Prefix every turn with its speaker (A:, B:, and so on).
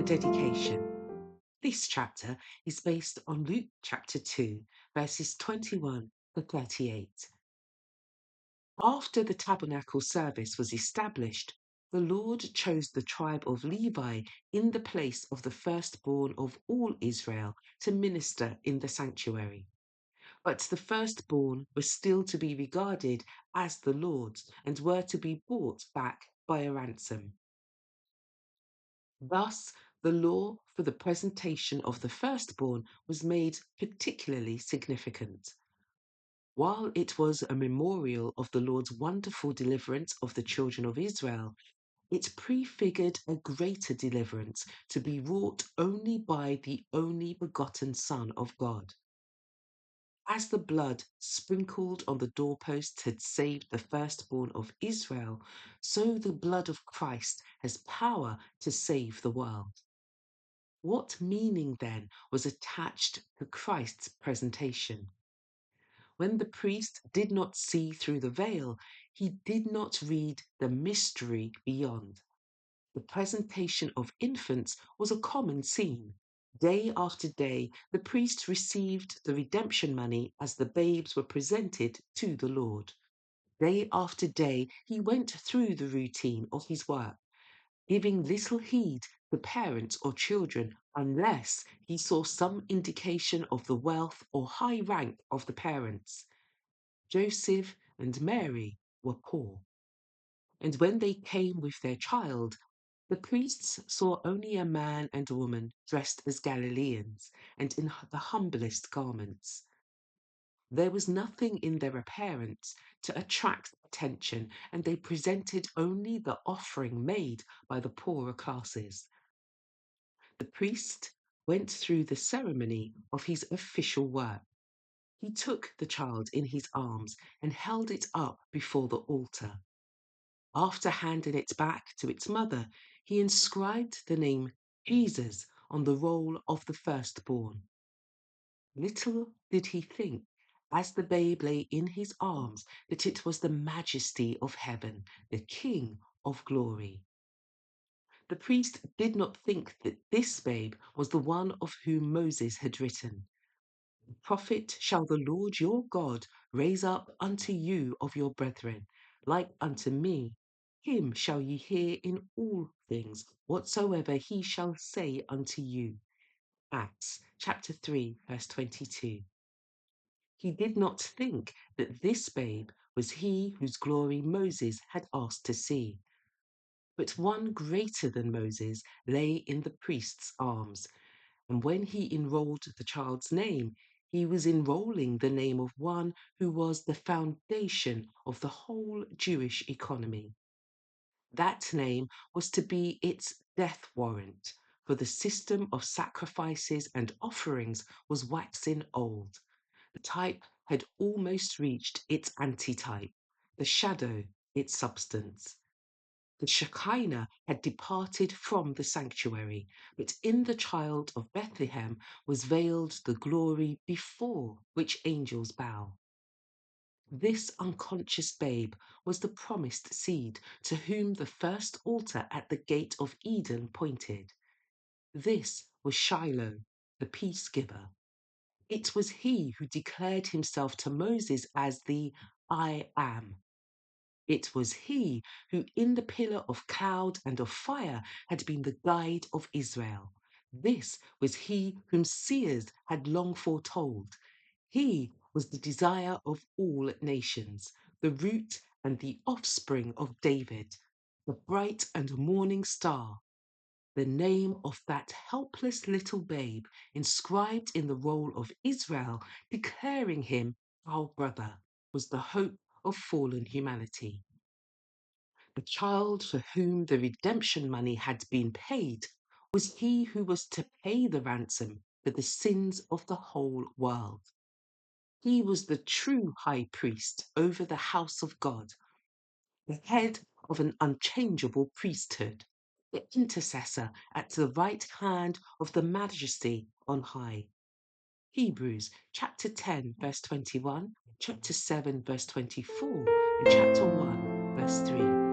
A: dedication. This chapter is based on Luke chapter 2, verses 21 to 38. After the tabernacle service was established, the Lord chose the tribe of Levi in the place of the firstborn of all Israel to minister in the sanctuary. But the firstborn were still to be regarded as the Lord's and were to be bought back by a ransom. Thus, the law for the presentation of the firstborn was made particularly significant. While it was a memorial of the Lord's wonderful deliverance of the children of Israel, it prefigured a greater deliverance to be wrought only by the only begotten Son of God. As the blood sprinkled on the doorposts had saved the firstborn of Israel, so the blood of Christ has power to save the world. What meaning then was attached to Christ's presentation? When the priest did not see through the veil, he did not read the mystery beyond. The presentation of infants was a common scene. Day after day, the priest received the redemption money as the babes were presented to the Lord. Day after day, he went through the routine of his work, giving little heed to parents or children unless he saw some indication of the wealth or high rank of the parents. Joseph and Mary were poor, and when they came with their child, the priests saw only a man and a woman dressed as Galileans and in the humblest garments. There was nothing in their appearance to attract attention, and they presented only the offering made by the poorer classes. The priest went through the ceremony of his official work. He took the child in his arms and held it up before the altar. After handing it back to its mother, he inscribed the name Jesus on the roll of the firstborn. Little did he think, as the babe lay in his arms, that it was the Majesty of heaven, the King of glory. The priest did not think that this babe was the one of whom Moses had written. The prophet shall the Lord your God raise up unto you of your brethren, like unto me. Him shall ye hear in all things, whatsoever he shall say unto you. Acts chapter 3, verse 22. He did not think that this babe was he whose glory Moses had asked to see. But one greater than Moses lay in the priest's arms, and when he enrolled the child's name, he was enrolling the name of one who was the foundation of the whole Jewish economy. That name was to be its death warrant, for the system of sacrifices and offerings was waxing old. The type had almost reached its antitype, the shadow its substance. The Shekinah had departed from the sanctuary, but in the child of Bethlehem was veiled the glory before which angels bow. This unconscious babe was the promised seed to whom the first altar at the gate of Eden pointed. This was Shiloh, the peace giver. It was he who declared himself to Moses as the I am. It was he who in the pillar of cloud and of fire had been the guide of Israel. This was he whom seers had long foretold. He was the desire of all nations, the root and the offspring of David, the bright and morning star. The name of that helpless little babe inscribed in the roll of Israel, declaring him our brother, was the hope of fallen humanity. The child for whom the redemption money had been paid was he who was to pay the ransom for the sins of the whole world. He was the true high priest over the house of God, the head of an unchangeable priesthood, the intercessor at the right hand of the Majesty on high. Hebrews chapter 10, verse 21, chapter 7, verse 24, and chapter 1, verse 3.